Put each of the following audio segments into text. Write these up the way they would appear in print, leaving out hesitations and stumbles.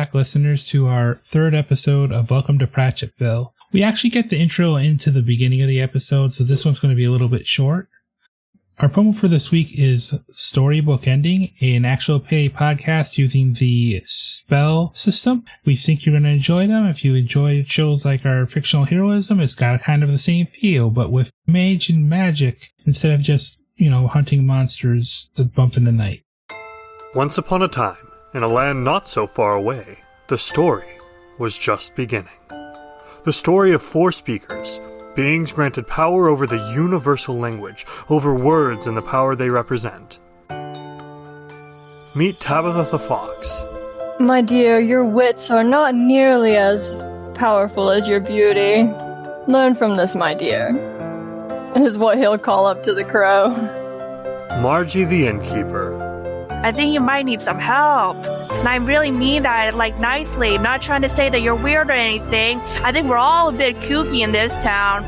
back, listeners, to our third episode of Welcome to Pratchetville. We actually get the intro into the beginning of the episode, so this one's going to be a little bit short. Our promo for this week is Storybook Ending, an actual play podcast using the spell system. We think you're going to enjoy them. If you enjoy shows like our fictional heroism, it's got kind of the same feel, but with mage and magic instead of just, hunting monsters that bump in the night. Once upon a time, in a land not so far away, the story was just beginning. The story of 4 speakers, beings granted power over the universal language, over words and the power they represent. Meet Tabitha the Fox. My dear, your wits are not nearly as powerful as your beauty. Learn from this, my dear, is what he'll call up to the crow. Margie the Innkeeper. I think you might need some help. And I really mean that, nicely. I'm not trying to say that you're weird or anything. I think we're all a bit kooky in this town.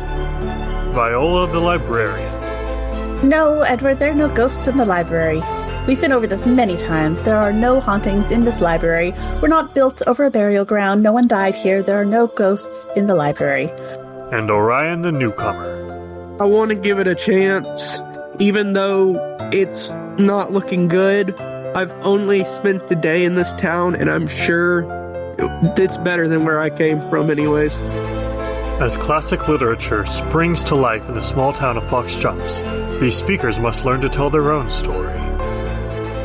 Viola the Librarian. No, Edward, there are no ghosts in the library. We've been over this many times. There are no hauntings in this library. We're not built over a burial ground. No one died here. There are no ghosts in the library. And Orion the Newcomer. I want to give it a chance, even though it's not looking good. I've only spent the day in this town, and I'm sure it's better than where I came from anyways. As classic literature springs to life in the small town of Fox Jumps, these speakers must learn to tell their own story.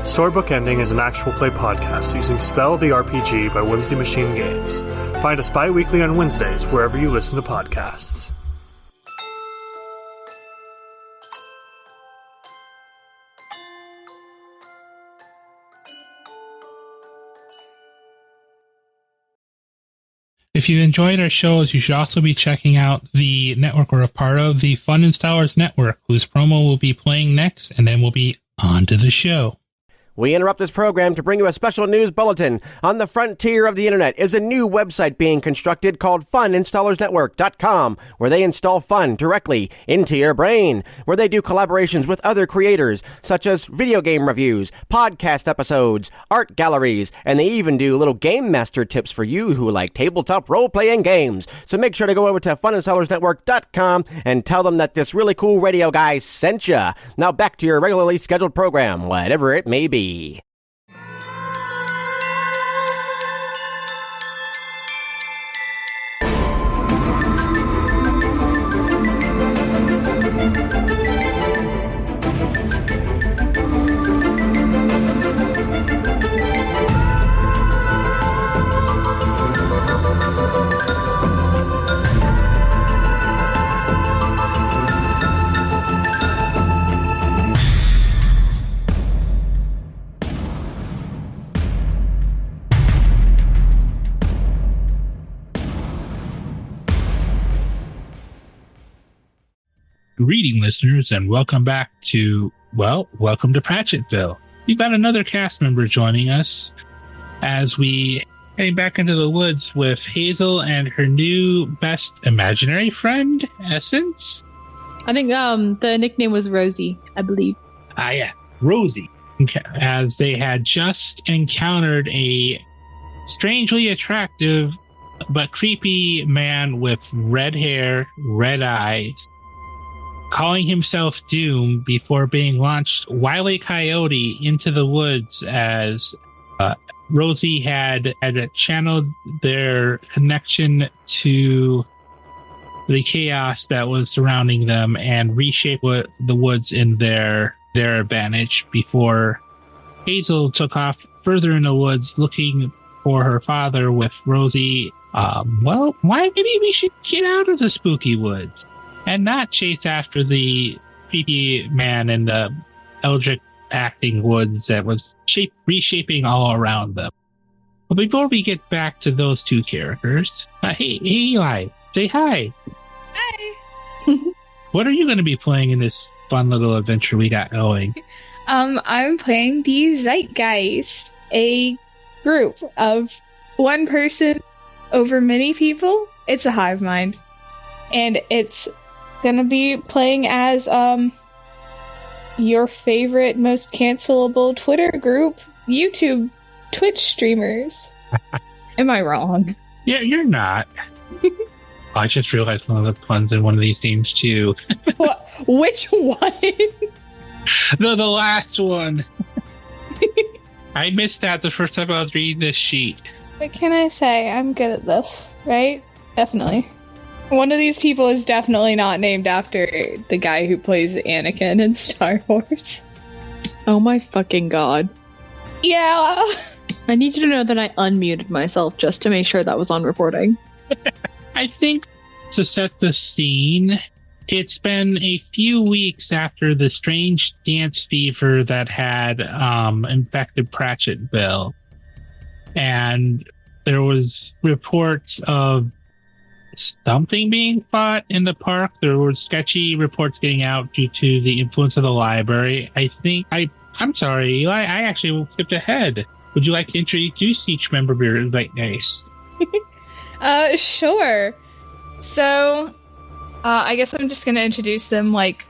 Storybook Ending is an actual play podcast using Spell the RPG by Whimsy Machine Games. Find us bi-weekly on Wednesdays wherever you listen to podcasts. If you enjoyed our shows, you should also be checking out the network we're a part of, the Fun Installers Network, whose promo will be playing next, and then we'll be on to the show. We interrupt this program to bring you a special news bulletin. On the frontier of the internet is a new website being constructed called FuninstallersNetwork.com, where they install fun directly into your brain, where they do collaborations with other creators, such as video game reviews, podcast episodes, art galleries, and they even do little game master tips for you who like tabletop role-playing games. So make sure to go over to FuninstallersNetwork.com and tell them that this really cool radio guy sent ya. Now back to your regularly scheduled program, whatever it may be. Greeting, listeners, and welcome back to, welcome to Pratchetville. We've got another cast member joining us as we heading back into the woods with Hazel and her new best imaginary friend, Essence. I think the nickname was Rosey, I believe. Yeah, Rosey. As they had just encountered a strangely attractive but creepy man with red hair, red eyes, calling himself Doom before being launched Wile E. Coyote into the woods as Rosey had channeled their connection to the chaos that was surrounding them and reshaped the woods in their advantage before Hazel took off further in the woods looking for her father with Rosey. Maybe we should get out of the spooky woods and not chase after the creepy man in the eldritch acting woods that was reshaping all around them. But before we get back to those two characters, hey Eli, say hi. Hi. What are you going to be playing in this fun little adventure we got going? I'm playing the Zeitgeist, a group of one person over many people. It's a hive mind. And it's gonna be playing as your favorite, most cancelable Twitter group, YouTube, Twitch streamers. Am I wrong? Yeah, you're not. I just realized one of the puns in one of these themes too. What? Which one? The last one. I missed that the first time I was reading this sheet. What can I say? I'm good at this, right? Definitely. One of these people is definitely not named after the guy who plays Anakin in Star Wars. Oh my fucking god. Yeah. I need you to know that I unmuted myself just to make sure that was on recording. I think to set the scene, it's been a few weeks after the strange dance fever that had infected Pratchetville. And there was reports of something being fought in the park. There were sketchy reports getting out due to the influence of the library. I'm sorry, Eli, I actually skipped ahead. Would you like to introduce each member of your Zeitgeist? Sure. So, I guess I'm just gonna introduce them, like,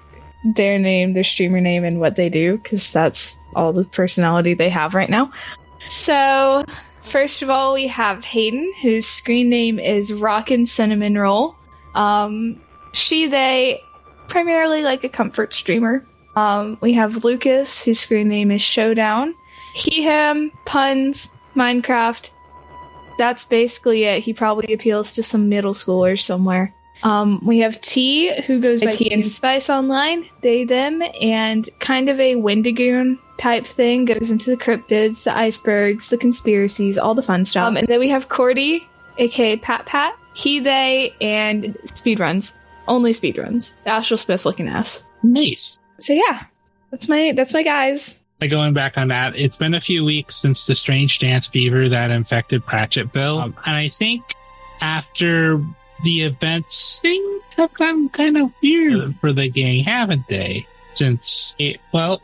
their name, their streamer name, and what they do, because that's all the personality they have right now. So, first of all, we have Hayden, whose screen name is Rockin' Cinnamon Roll. They, primarily like a comfort streamer. We have Lucas, whose screen name is Showdown. He, him, puns, Minecraft. That's basically it. He probably appeals to some middle schoolers somewhere. We have T, who goes by Tea and Spice online, they, them, and kind of a Wendigoon type thing, goes into the cryptids, the icebergs, the conspiracies, all the fun stuff. And then we have Cordy, aka Pat, he, they, and speedruns. Only speedruns. The Astral Spiff looking ass. Nice. So yeah, that's my guys. Going back on that, it's been a few weeks since the strange dance fever that infected Pratchetville. And I think after the events, things have gotten kind of weird for the gang, haven't they? Since they had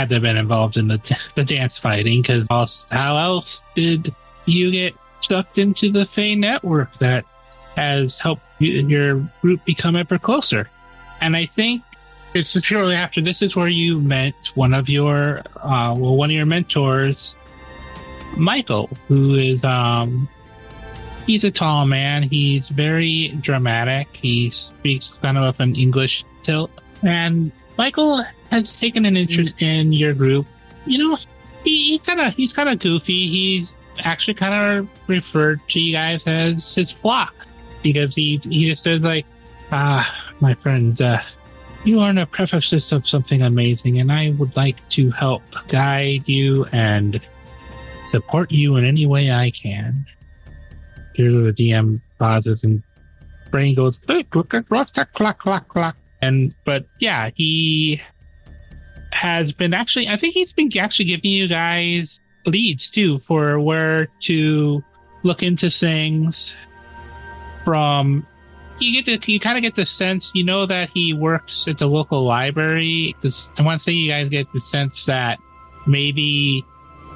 to have been involved in the dance fighting, because how else did you get sucked into the Fae network that has helped your group become ever closer? And I think it's shortly after this is where you met one of your mentors, Michael, who is he's a tall man. He's very dramatic. He speaks kind of an English tilt. And Michael has taken an interest in your group. You know, he's kind of goofy. He's actually kind of referred to you guys as his flock, because he just says like, my friends, you are in a precipice of something amazing, and I would like to help guide you and support you in any way I can. Here the DM pauses and brain goes click, click, click, click, click, click, click. But yeah, he has been I think he's been actually giving you guys leads too for where to look into things from. You kind of get the sense, that he works at the local library. I want to say you guys get the sense that maybe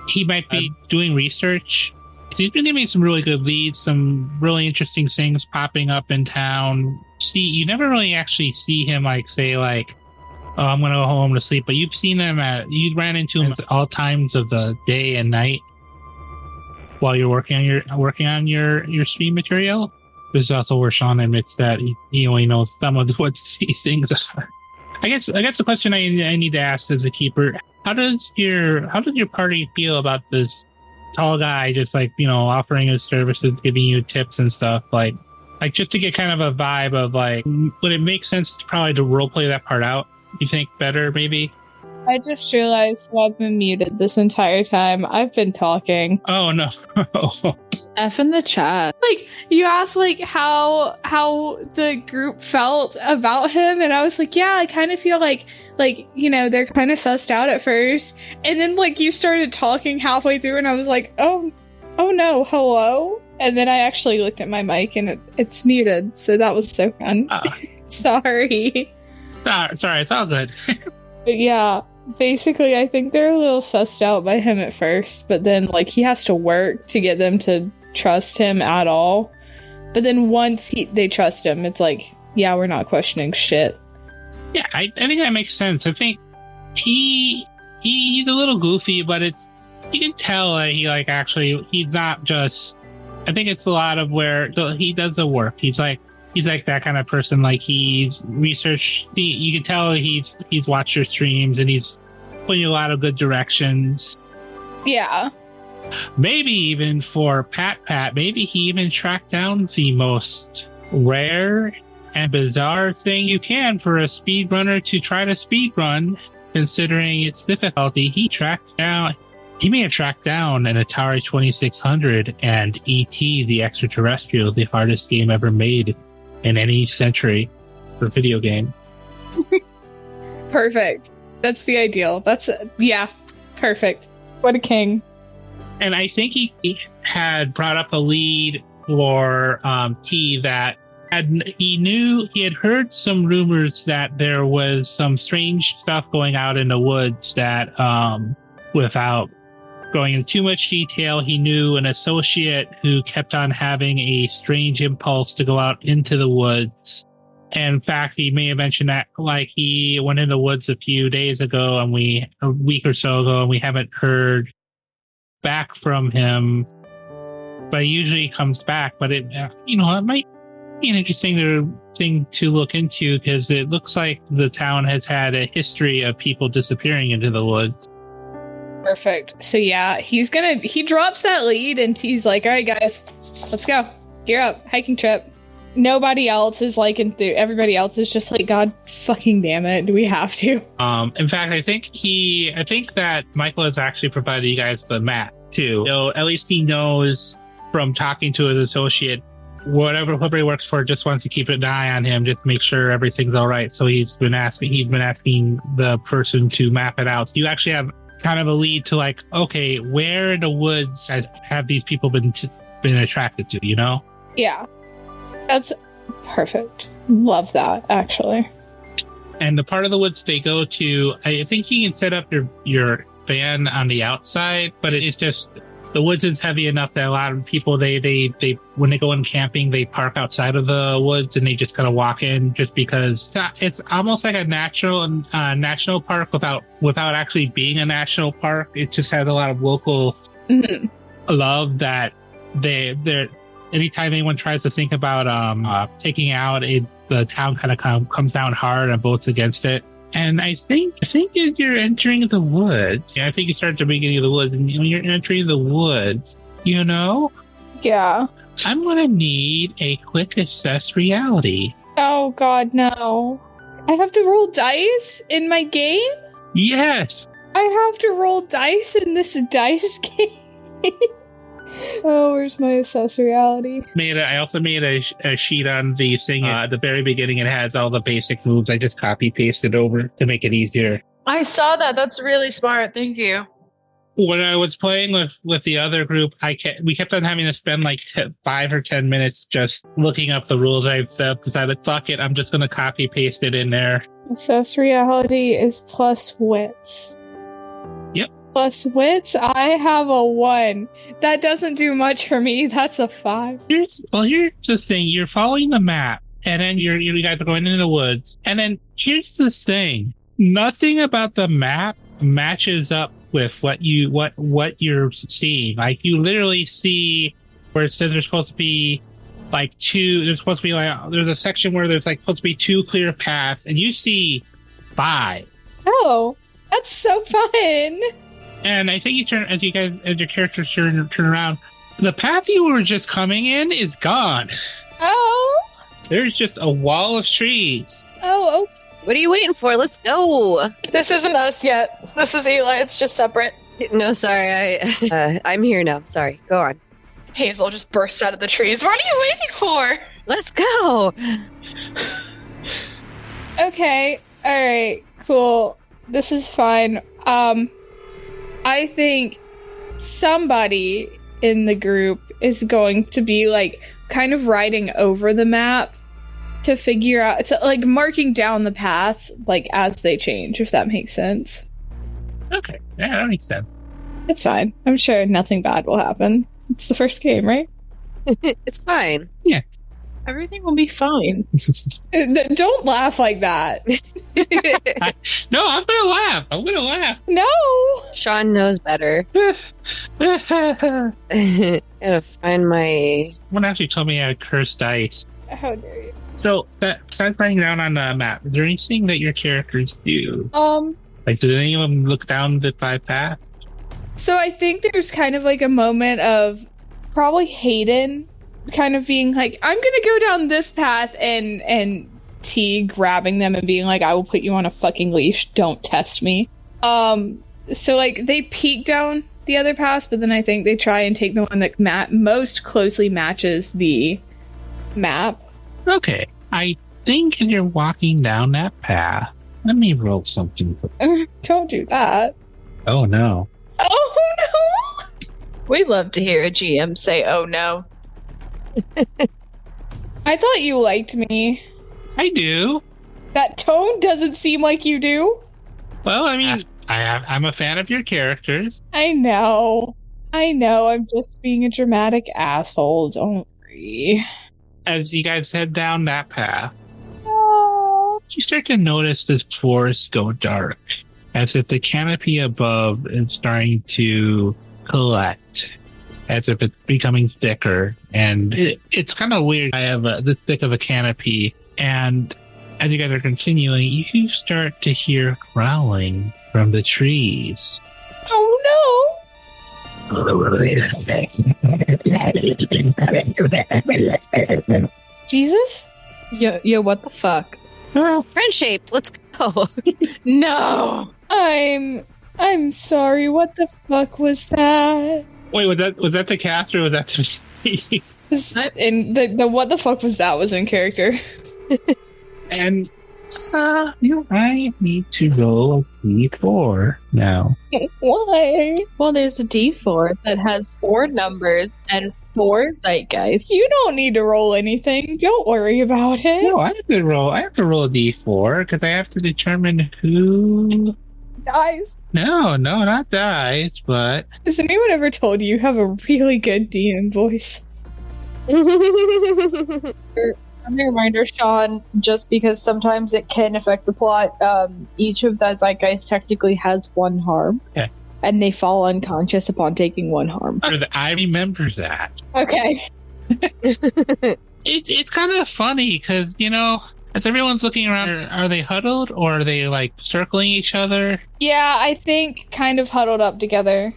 he might be doing research. He's been giving some really good leads, some really interesting things popping up in town. You never really actually see him say oh, I'm going to go home to sleep, but you've seen him you ran into him at all times of the day and night while you're working on your stream material. This is also where Sean admits that he only knows some of what these things are. I guess the question I need to ask as a keeper: how does your party feel about this tall guy just offering his services, giving you tips and stuff, like just to get kind of a vibe of would it make sense to roleplay that part out? You think better maybe? I just realized I've been muted this entire time. I've been talking. Oh no. F in the chat. You asked how the group felt about him, and I was like, yeah, I kind of feel like they're kind of sussed out at first, and then you started talking halfway through, and I was like, oh no, hello, and then I actually looked at my mic and it's muted, so that was so fun. Sorry, it's all good. But yeah, basically, I think they're a little sussed out by him at first, but then he has to work to get them to trust him at all. But then once they trust him, it's yeah, we're not questioning shit. Yeah, I think that makes sense. I think he's a little goofy, but you can tell that he he's not just. I think it's a lot of where he does the work. He's like that kind of person. Like he's researched. You can tell he's watched your streams and he's putting you a lot of good directions. Yeah. Maybe even for Pat, maybe he even tracked down the most rare and bizarre thing you can for a speedrunner to try to speedrun, considering its difficulty. He may have tracked down an Atari 2600 and E.T. the Extraterrestrial, the hardest game ever made in any century for video game. Perfect. That's the ideal. Perfect. What a king. And I think he had brought up a lead for T that he had heard some rumors that there was some strange stuff going out in the woods that, without going into too much detail, he knew an associate who kept on having a strange impulse to go out into the woods. And in fact, he may have mentioned that he went in the woods a few days ago a week or so ago, and we haven't heard back from him, but he usually comes back. But it might be an interesting thing to look into, because it looks like the town has had a history of people disappearing into the woods. Perfect. So yeah, he drops that lead and he's like, all right guys, let's go. Gear up. Hiking trip. Nobody else is everybody else is just like, God fucking damn it, do we have to? In fact, I think that Michael has actually provided you guys the map too. So at least he knows from talking to his associate, whoever he works for just wants to keep an eye on him, just to make sure everything's all right. So he's been asking the person to map it out. So you actually have kind of a lead to okay, where in the woods have these people been attracted to, you know? Yeah. That's perfect. Love that, actually. And the part of the woods they go to, I think you can set up your van on the outside, but it's just the woods is heavy enough that a lot of people they when they go in camping, they park outside of the woods and they just kind of walk in, just because it's almost like a national park without actually being a national park. It just has a lot of local love that they're. Anytime anyone tries to think about taking out the town kind of comes down hard and votes against it. And I think as you're entering the woods, I think you start at the beginning of the woods, and when you're entering the woods, Yeah. I'm going to need a quick assess reality. Oh god, no. I have to roll dice in my game? Yes. I have to roll dice in this dice game? Oh, where's my assess reality? I also made a sheet on the thing at the very beginning. It has all the basic moves. I just copy-pasted over to make it easier. I saw that. That's really smart. Thank you. When I was playing with the other group, we kept on having to spend 5 or 10 minutes just looking up the rules. I decided, fuck it, I'm just going to copy-paste it in there. Assess reality is plus wits. Yep. Plus wits, I have a 1. That doesn't do much for me. That's a 5. Here's the thing. You're following the map, and then you guys are going into the woods. And then here's this thing. Nothing about the map matches up with what you're seeing. You literally see where it says there's supposed to be there's a section where there's supposed to be 2 clear paths, and you see 5. Oh, that's so fun. And I think as your characters turn around, the path you were just coming in is gone. Oh. There's just a wall of trees. Oh. What are you waiting for? Let's go. This isn't us yet. This is Eli. It's just separate. No, sorry. I'm here now. Sorry. Go on. Hazel just bursts out of the trees. What are you waiting for? Let's go. Okay. All right. Cool. This is fine. I think somebody in the group is going to be kind of riding over the map to figure out, marking down the paths as they change, if that makes sense. Okay, yeah, that makes sense. It's fine. I'm sure nothing bad will happen. It's the first game, right? It's fine. Yeah. Everything will be fine. Don't laugh like that. No, I'm gonna laugh. No! Sean knows better. Gotta find my... Someone actually told me I had cursed dice. How dare you? So, besides writing down on the map, is there anything that your characters do? Like, do any of them look down the 5 paths? So I think there's kind of like a moment of probably Hayden kind of being like, I'm gonna go down this path, and T grabbing them and being like, I will put you on a fucking leash, don't test me. So like they peek down the other path, but then I think they try and take the one that most closely matches the map. Okay, I think as you're walking down that path, let me roll something. Don't do that. Oh no. Oh no! We love to hear a GM say, oh no. I thought you liked me. I do. That tone doesn't seem like you do. Well, I mean, I'm a fan of your characters. I know. I'm just being a dramatic asshole. Don't worry. As you guys head down that path, you start to notice this forest go dark, as if the canopy above is starting to collect, as if it's becoming thicker, and it's kind of weird. I have this thick of a canopy, and as you guys are continuing, you start to hear growling from the trees. Oh no! Jesus? Yo, what the fuck? Friend shaped. Let's go. No! I'm sorry. What the fuck was that? Wait, was that the cast or was that the And the what the fuck was that was in character. And I need to roll a d4 now. Why? Well, there's a D4 that has 4 numbers and 4 zeitgeists. You don't need to roll anything. Don't worry about it. No, I have to roll a d4 because I have to determine who Dies. Oh, No, not dies, but Has anyone ever told you have a really good DM voice? Friendly reminder, Sean, just because sometimes it can affect the plot, each of the zeitgeist technically has 1 harm. Okay. And they fall unconscious upon taking 1 harm. I remember that. Okay. It's kind of funny because, as everyone's looking around, are they huddled or are they like circling each other? Yeah, I think kind of huddled up together.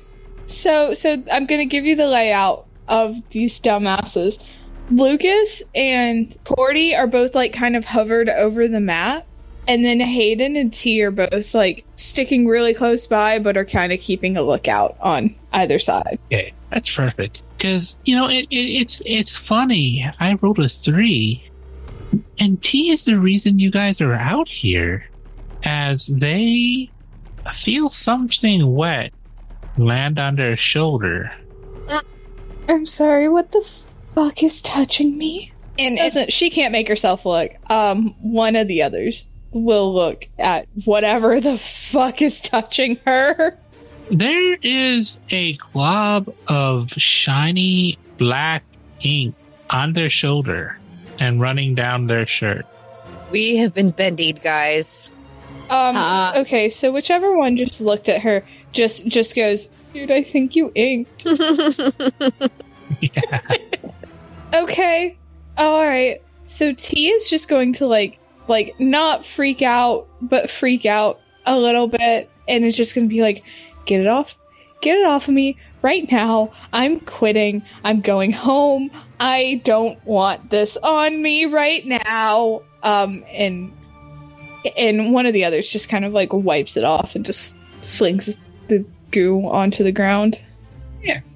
So I'm gonna give you the layout of these dumbasses. Lucas and Porty are both like kind of hovered over the map, and then Hayden and T are both like sticking really close by, but are kind of keeping a lookout on either side. Okay, that's perfect. Because it's funny. I rolled a 3, and T is the reason you guys are out here, as they feel something wet land on their shoulder. I'm sorry, what the fuck is touching me? And she can't make herself look. One of the others will look at whatever the fuck is touching her. There is a glob of shiny black ink on their shoulder and running down their shirt. We have been bendied, guys. Okay, so whichever one just looked at her just goes, dude, I think you inked. Yeah. Okay. Alright. So T is just going to like not freak out, but freak out a little bit, and it's just gonna be like, get it off of me right now. I'm quitting. I'm going home. I don't want this on me right now. And one of the others just kind of like wipes it off and just flings the goo onto the ground.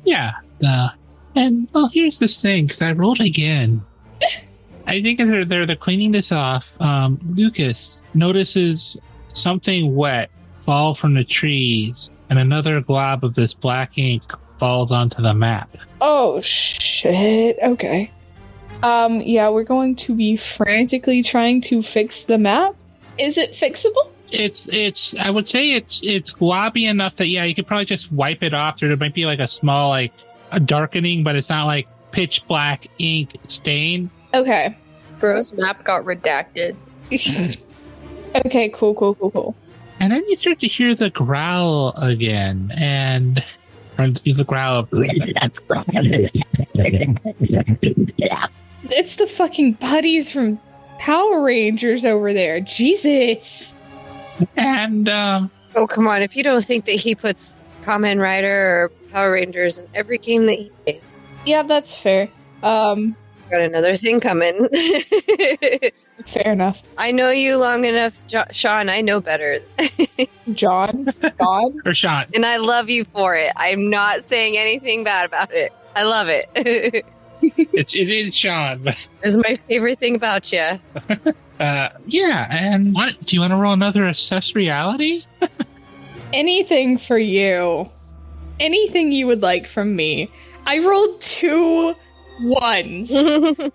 Yeah. And well, here's this thing, because I rolled again. I think as they're cleaning this off, Lucas notices something wet fall from the trees, and another glob of this black ink falls onto the map. Oh shit. Okay. Yeah, we're going to be frantically trying to fix the map. Is it fixable? It's I would say it's globby enough that you could probably just wipe it off. There might be like a small a darkening, but it's not like pitch black ink stain. Okay. Bro's map got redacted. Okay, cool. And then you start to hear the growl again, and the growl of... It's the fucking buddies from Power Rangers over there. Jesus. And, Oh, come on. If you don't think that he puts Kamen Rider or Power Rangers in every game that he plays. Yeah, that's fair. Got another thing coming. Fair enough. I know you long enough, Sean. I know better. John? Or Sean. And I love you for it. I'm not saying anything bad about it. I love it. It is Sean. It's my favorite thing about you. Yeah, and do you want to roll another assess reality? Anything for you. Anything you would like from me. I rolled 2 1s.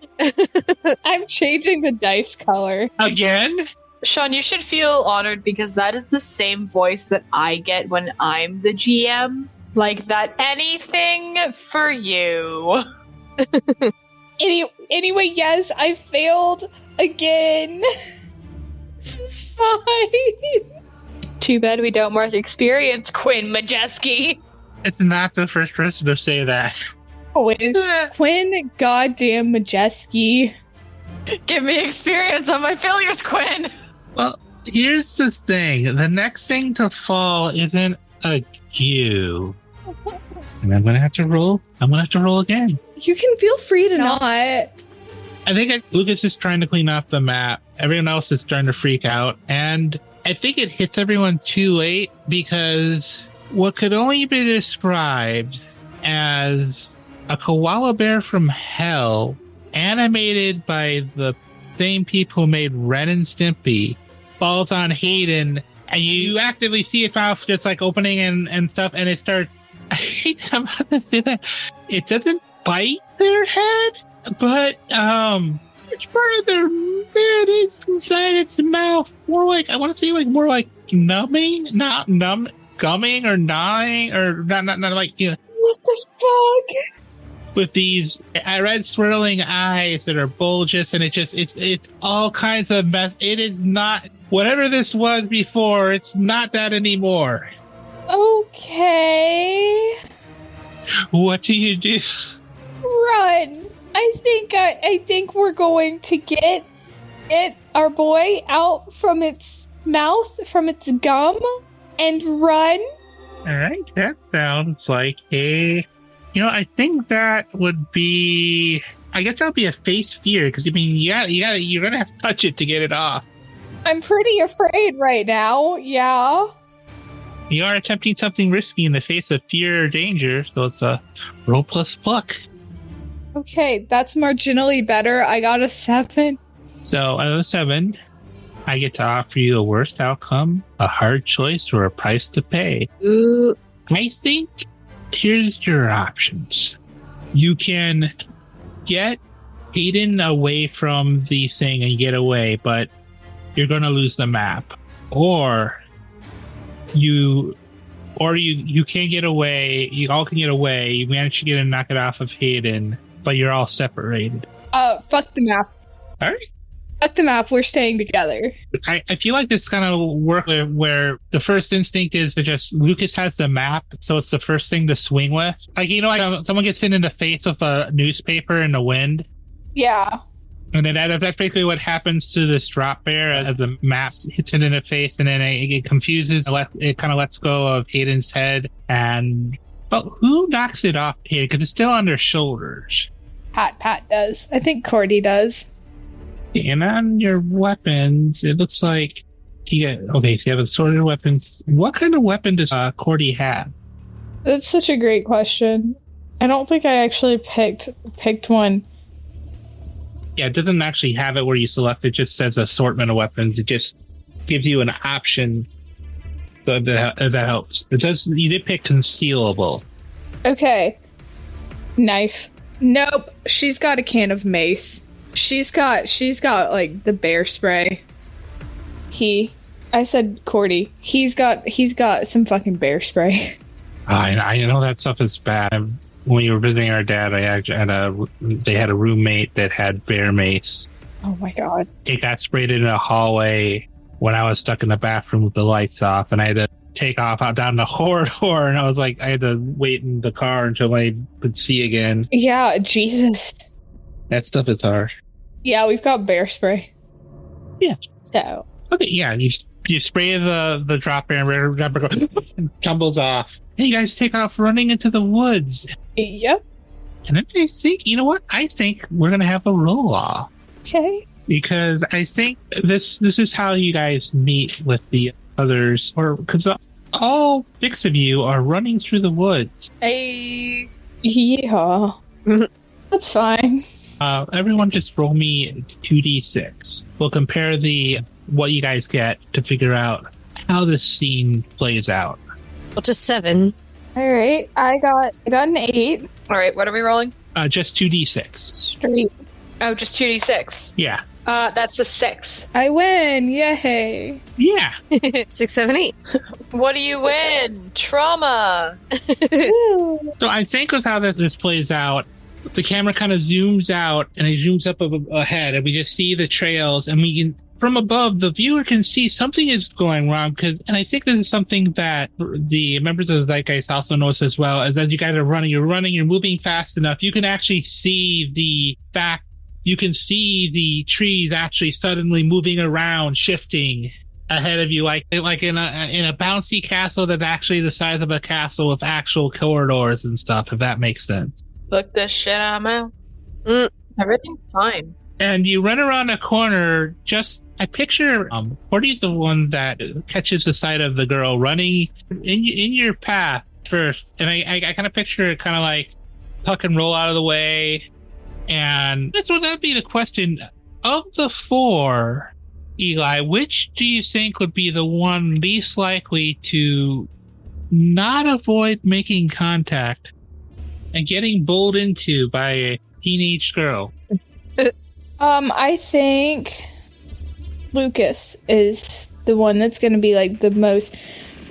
I'm changing the dice color. Again? Sean, you should feel honored because that is the same voice that I get when I'm the GM. Like that anything for you. Anyway, yes, I failed again. This is fine. Too bad we don't mark experience, Quinn Majeski. It's not the first person to say that. Quinn goddamn Majeski. Give me experience on my failures, Quinn. Well, here's the thing. The next thing to fall isn't a Q. And I'm gonna have to roll again. You can feel free to not. I think Lucas is trying to clean up the map. Everyone else is starting to freak out. And I think it hits everyone too late because what could only be described as a koala bear from hell, animated by the same people who made Ren and Stimpy, falls on Hayden, and you actively see its mouth just like opening and stuff, and it starts... I hate I'm about to say that. It doesn't bite their head, but which part of their head is inside its mouth? More like, I want to say like more like numbing, not gumming or gnawing or not like, you know. What the fuck? With these red swirling eyes that are bulgous, and it's all kinds of mess. It is not whatever this was before. It's not that anymore. Okay. What do you do? Run. I think we're going to get our boy out from its mouth, from its gum, and run. All right, that sounds like a... You know, I think that would be... I guess that would be a face fear, because, I mean, you're going to have to touch it to get it off. I'm pretty afraid right now, yeah. You are attempting something risky in the face of fear or danger, so it's a roll plus pluck. Okay, that's marginally better. I got a 7. So, out of a 7, I get to offer you a worst outcome, a hard choice, or a price to pay. Ooh. I think... Here's your options. You can get Hayden away from the thing and get away, but you're going to lose the map. Or you can't get away. You all can get away. You manage to get and knock it off of Hayden, but you're all separated. Fuck the map. All right. Fuck the map. We're staying together. I feel like this kind of work where the first instinct is to just Lucas has the map, so it's the first thing to swing with. Like, you know, like someone gets hit in the face with a newspaper in the wind. Yeah. And then that's basically what happens to this drop bear as the map hits it in the face, and then it confuses. It kind of lets go of Hayden's head, and but who knocks it off here? Because it's still on their shoulders. Pat does. I think Cordy does. And on your weapons, it looks like so you have assorted weapons. What kind of weapon does Cordy have? That's such a great question. I don't think I actually picked one. Yeah, it doesn't actually have it where you select. It just says assortment of weapons. It just gives you an option. So that helps. It does. You did pick concealable. Okay. Knife. Nope. She's got a can of mace. She's got like the bear spray. I said Cordy. He's got some fucking bear spray. I know that stuff is bad. when we were visiting our dad, I actually they had a roommate that had bear mace. Oh my god. It got sprayed in a hallway when I was stuck in the bathroom with the lights off, and I had to take off out down the corridor, and I had to wait in the car until I could see again. Yeah, Jesus. That stuff is hard. Yeah, we've got bear spray. Yeah. So. Okay, yeah, you spray the drop bear and rubber goes tumbles off. And you guys take off running into the woods. Yep. And then I think, you know what? I think we're going to have a roll-off. Okay. Because I think this is how you guys meet with the others, or because all 6 of you are running through the woods. Hey. Yeah. That's fine. Everyone just roll me 2d6. We'll compare what you guys get to figure out how this scene plays out. Well, just 7. All right. I got an 8. All right, what are we rolling? Just 2d6. Straight. Oh, just 2d6. Yeah. That's a 6. I win. Yay. Yeah. 6, 7, 8. What do you win? Trauma. So I think with how this plays out, the camera kind of zooms out and it zooms up ahead, and we just see the trails, and we can, from above, the viewer can see something is going wrong. And I think this is something that the members of the Zeitgeist also notice as well, is that you guys are running, you're moving fast enough. You can actually see you can see the trees actually suddenly moving around, shifting ahead of you, like in a bouncy castle that's actually the size of a castle with actual corridors and stuff, if that makes sense. Look this shit out, man. Everything's fine. And you run around a corner. I picture Porty's the one that catches the sight of the girl running in your path first, and I kind of picture it kind of like tuck and roll out of the way. And that'd be the question. Of the 4, Eli, which do you think would be the one least likely to not avoid making contact and getting bowled into by a teenage girl? I think Lucas is the one that's going to be like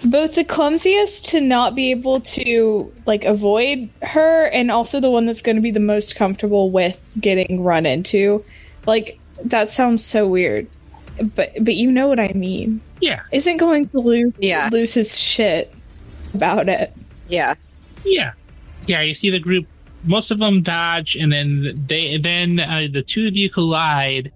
both the clumsiest to not be able to like avoid her, and also the one that's going to be the most comfortable with getting run into. Like, that sounds so weird, but you know what I mean. Yeah. Isn't going to lose his shit about it. Yeah. Yeah. Yeah, you see the group, most of them dodge, and then the 2 of you collide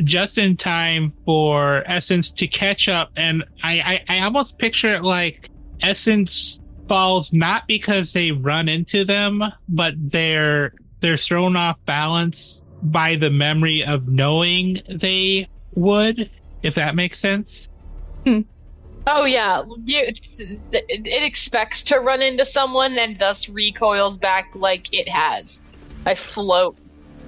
just in time for Essence to catch up. And I almost picture it like Essence falls not because they run into them, but they're thrown off balance by the memory of knowing they would, if that makes sense. Oh yeah, it expects to run into someone and thus recoils back like it has. I float.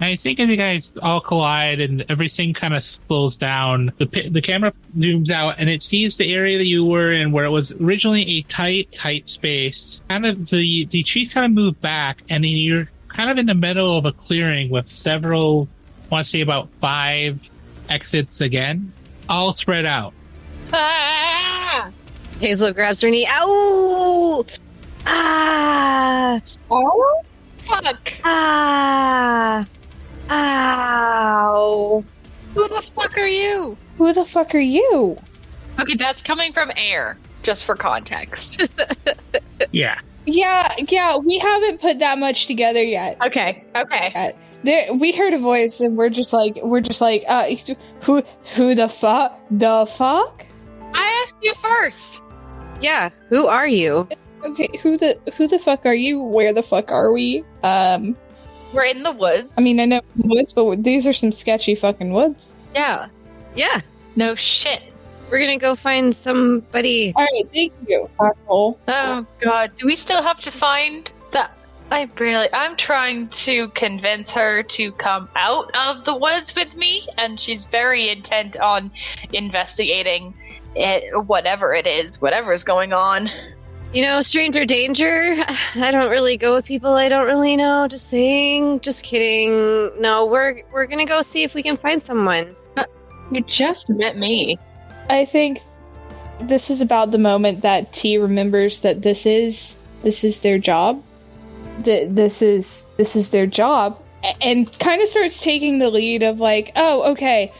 I think as you guys all collide and everything kind of slows down, the camera zooms out and it sees the area that you were in, where it was originally a tight space. Kind of the trees kind of move back, and then you're kind of in the middle of a clearing with several, I want to say about 5 exits again, all spread out. Ah! Hazel grabs her knee. Ow! Ah! Oh, fuck! Ah! Ow! Who the fuck are you? Who the fuck are you? Okay, that's coming from air, just for context. Yeah. Yeah, we haven't put that much together yet. Okay. We heard a voice and we're just like, who the fuck? The fuck? I asked you first. Yeah, who are you? Okay, who the fuck are you? Where the fuck are we? We're in the woods. I mean, I know woods, but these are some sketchy fucking woods. Yeah. No shit. We're gonna go find somebody. Alright, thank you, asshole. Oh god, do we still have to find that? I'm trying to convince her to come out of the woods with me, and she's very intent on investigating whatever is going on. You know, stranger danger. I don't really go with people I don't really know. Just saying. Just kidding. No, we're gonna go see if we can find someone. You just met me. I think this is about the moment that T remembers that this is their job. this is their job, and kind of starts taking the lead of like, oh, okay,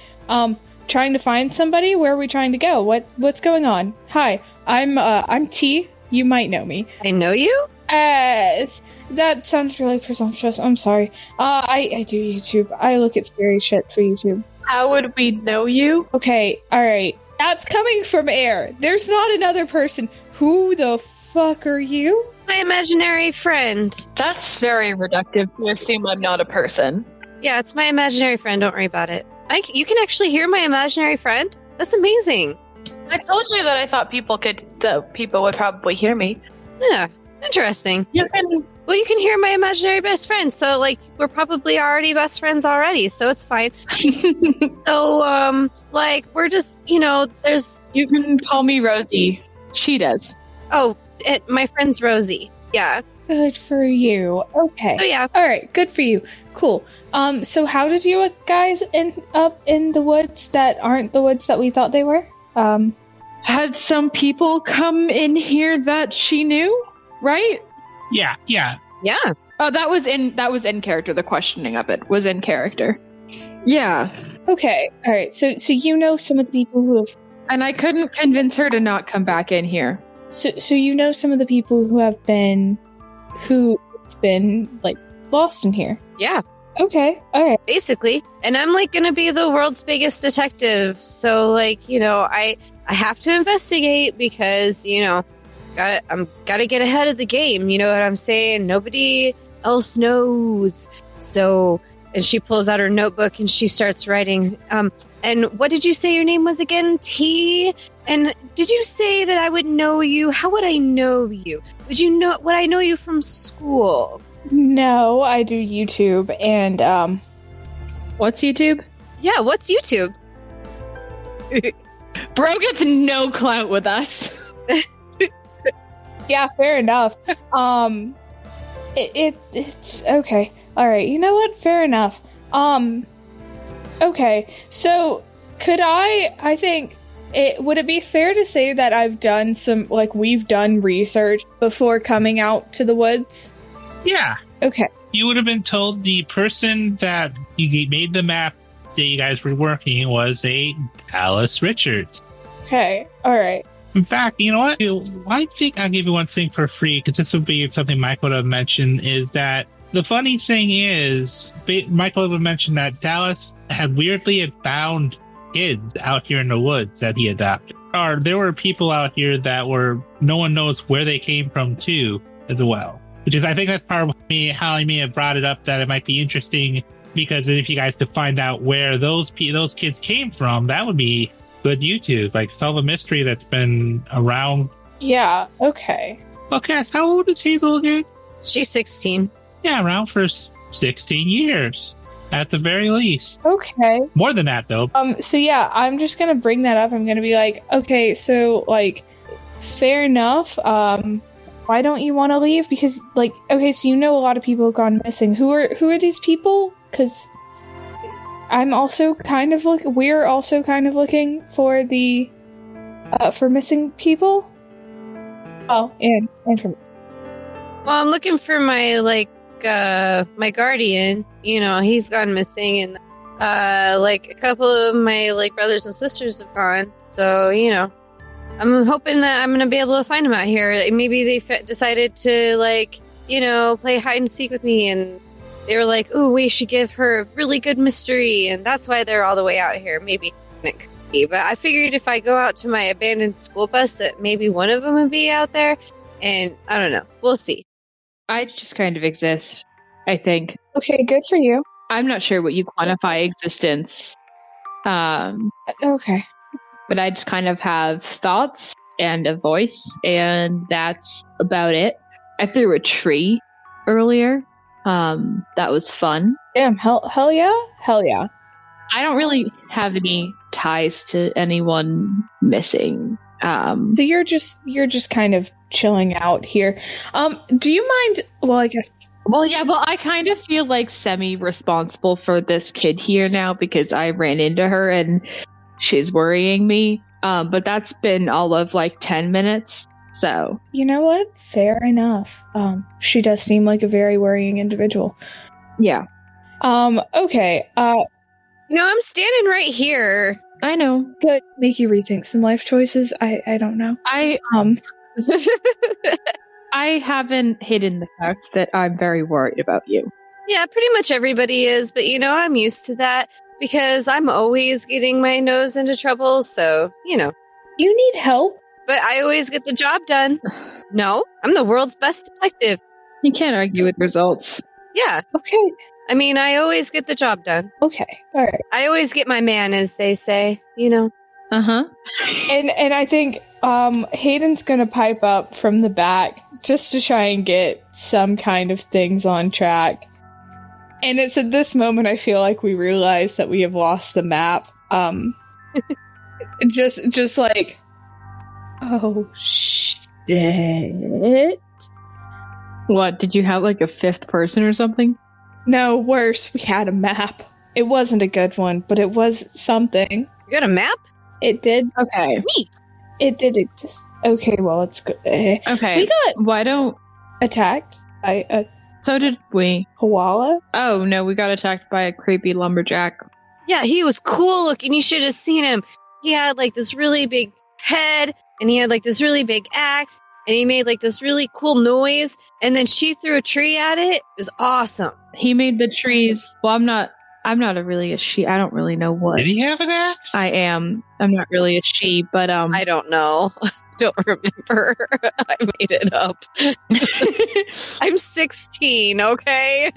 trying to find somebody. Where are we trying to go? What's going on? Hi, I'm T. You might know me. I know you? That sounds really presumptuous. I'm sorry. I do YouTube. I look at scary shit for YouTube. How would we know you? Okay, alright. That's coming from air. There's not another person. Who the fuck are you? My imaginary friend. That's very reductive to assume I'm not a person. Yeah, it's my imaginary friend. Don't worry about it. You can actually hear my imaginary friend? That's amazing. I told you that I thought people would probably hear me. Yeah, interesting. You can hear my imaginary best friend, so, like, we're probably already best friends already, so it's fine. So, we're just, there's... You can call me Rosey. She does. Oh, my friend's Rosey. Yeah. Good for you. Okay. Oh, yeah. Alright, good for you. Cool. So how did you guys end up in the woods that aren't the woods that we thought they were? Had some people come in here that she knew, right? Yeah. Oh, that was in character. The questioning of it was in character. Yeah. Okay. All right. So you know some of the people who have, and I couldn't convince her to not come back in here. So you know some of the people who have been like lost in here. Yeah. Okay. All right. Basically, and I'm like gonna be the world's biggest detective. So like I have to investigate because I'm gotta get ahead of the game. You know what I'm saying? Nobody else knows. So, and she pulls out her notebook and she starts writing. And what did you say your name was again? T. And did you say that I would know you? How would I know you? Would I know you from school? No, I do YouTube and What's YouTube? Yeah, what's YouTube? Bro gets no clout with us. Yeah, fair enough. It's okay. All right. You know what? Fair enough. Okay. So, would it be fair to say that I've done we've done research before coming out to the woods? Yeah. Okay. You would have been told the person that you made the map that you guys were working was a Alice Richards. Okay. All right. In fact, you know what? I think I'll give you one thing for free, because this would be something Michael would have mentioned, is that the funny thing is, Michael would have mentioned that Dallas had found kids out here in the woods that he adopted. Or there were people out here that no one knows where they came from too, as well. Which is, I think that's part of how I may have brought it up, that it might be interesting, because if you guys could find out where those kids came from, that would be good YouTube. Like, solve a mystery that's been around. Yeah, okay. Well, Cass, how old is Hazel again? She's 16. Yeah, around for 16 years. At the very least. Okay. More than that, though. So yeah, I'm just gonna bring that up. I'm gonna be like, okay, so, like, fair enough. Why don't you want to leave? Because, like, okay, so you know a lot of people have gone missing. Who are these people? Because we're also kind of looking for for missing people. Oh, and for. Well, I'm looking for my my guardian. He's gone missing, and a couple of my brothers and sisters have gone. So I'm hoping that I'm gonna be able to find them out here. Maybe they decided to play hide and seek with me, and they were like, "Ooh, we should give her a really good mystery," and that's why they're all the way out here. Maybe it could be, but I figured if I go out to my abandoned school bus, that maybe one of them would be out there. And I don't know. We'll see. I just kind of exist, I think. Okay, good for you. I'm not sure what you quantify existence. Okay. But I just kind of have thoughts and a voice, and that's about it. I threw a tree earlier. That was fun. Damn, hell yeah? Hell yeah. I don't really have any ties to anyone missing. So you're just kind of chilling out here. Do you mind? Well, I guess. Well, yeah. Well, I kind of feel like semi-responsible for this kid here now because I ran into her and she's worrying me. But that's been all of 10 minutes. So, You know what? Fair enough. She does seem like a very worrying individual. yeah, Okay. I'm standing right here. I know. But make you rethink some life choices? I don't know. I haven't hidden the fact that I'm very worried about you. Yeah, pretty much everybody is, but I'm used to that because I'm always getting my nose into trouble, so, You need help? But I always get the job done. No, I'm the world's best detective. You can't argue with results. Yeah. Okay. I mean, I always get the job done. Okay. All right. I always get my man, as they say, Uh-huh. And I think Hayden's gonna pipe up from the back just to try and get some kind of things on track. And it's at this moment I feel like we realize that we have lost the map. Just like, oh shit. What, did you have like a fifth person or something? No, worse, we had a map. It wasn't a good one, but it was something. You got a map? It did. Okay. Neat. It did exist. Okay, well, it's good. Okay. We got Why don't... attacked by a So did we. koala. Oh, no, we got attacked by a creepy lumberjack. Yeah, he was cool looking. You should have seen him. He had like this really big head, and he had like this really big axe, and he made like this really cool noise, and then she threw a tree at it. It was awesome. He made the trees... Well, I'm not really a she. I don't really know what. Did he have an axe? I am. I'm not really a she, but I don't know. Don't remember. I made it up. I'm 16, okay?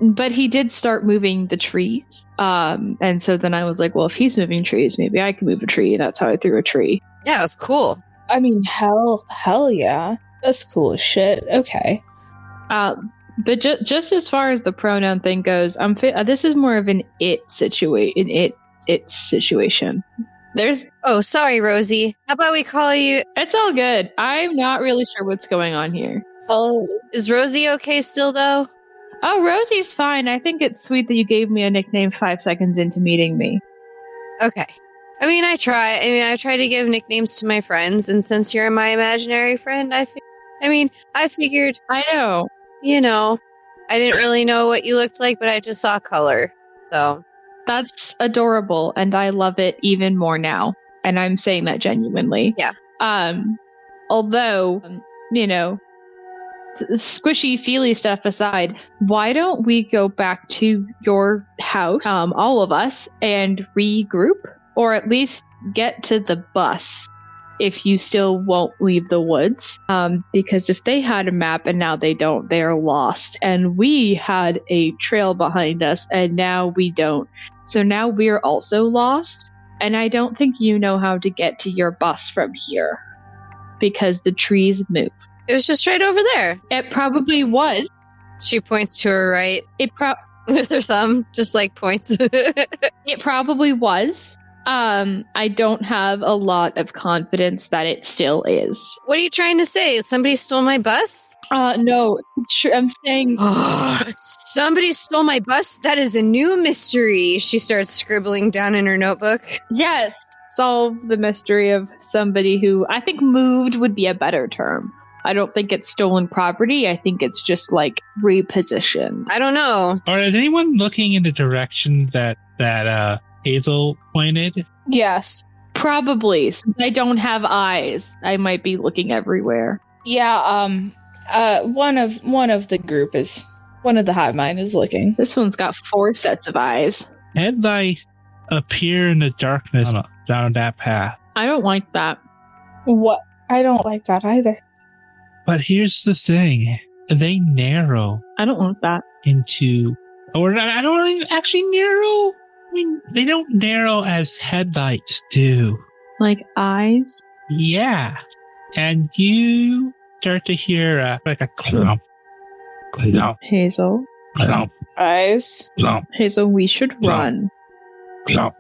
But he did start moving the trees. And so then I was like, well, if he's moving trees, maybe I can move a tree. That's how I threw a tree. Yeah, it was cool. I mean, hell yeah. That's cool as shit. Okay. But just as far as the pronoun thing goes, this is more of an it situation. There's... Oh, sorry, Rosey. How about we call you... It's all good. I'm not really sure what's going on here. Oh. Is Rosey okay still, though? Oh, Rosie's fine. I think it's sweet that you gave me a nickname 5 seconds into meeting me. Okay. I try to give nicknames to my friends, and since you're my imaginary friend, I figured... I know. I didn't really know what you looked like, but I just saw color, so... That's adorable, and I love it even more now. And I'm saying that genuinely. Yeah. Although, squishy, feely stuff aside, why don't we go back to your house, all of us, and regroup? Or at least get to the bus if you still won't leave the woods. Because if they had a map and now they don't, they are lost. And we had a trail behind us and now we don't. So now we're also lost. And I don't think you know how to get to your bus from here. Because the trees move. It was just right over there. It probably was. She points to her right. With her thumb, just like points. It probably was. I don't have a lot of confidence that it still is. What are you trying to say? Somebody stole my bus? No. I'm saying... Somebody stole my bus? That is a new mystery. She starts scribbling down in her notebook. Yes. Solve the mystery of somebody who... I think moved would be a better term. I don't think it's stolen property. I think it's just, like, repositioned. I don't know. Or is anyone looking in the direction that Hazel pointed? Yes. Probably. Since I don't have eyes, I might be looking everywhere. Yeah, one of the group is... One of the hive mind is looking. This one's got 4 sets of eyes. Headlights appear in the darkness down that path. I don't like that. What? I don't like that either. But here's the thing. They narrow. I don't want that. Into... Or I don't really actually narrow... I mean, they don't narrow as headlights do. Like eyes? Yeah. And you start to hear like a clump. Clump. Hazel. Clump. Eyes. Clump. Hazel, we should run. Clump.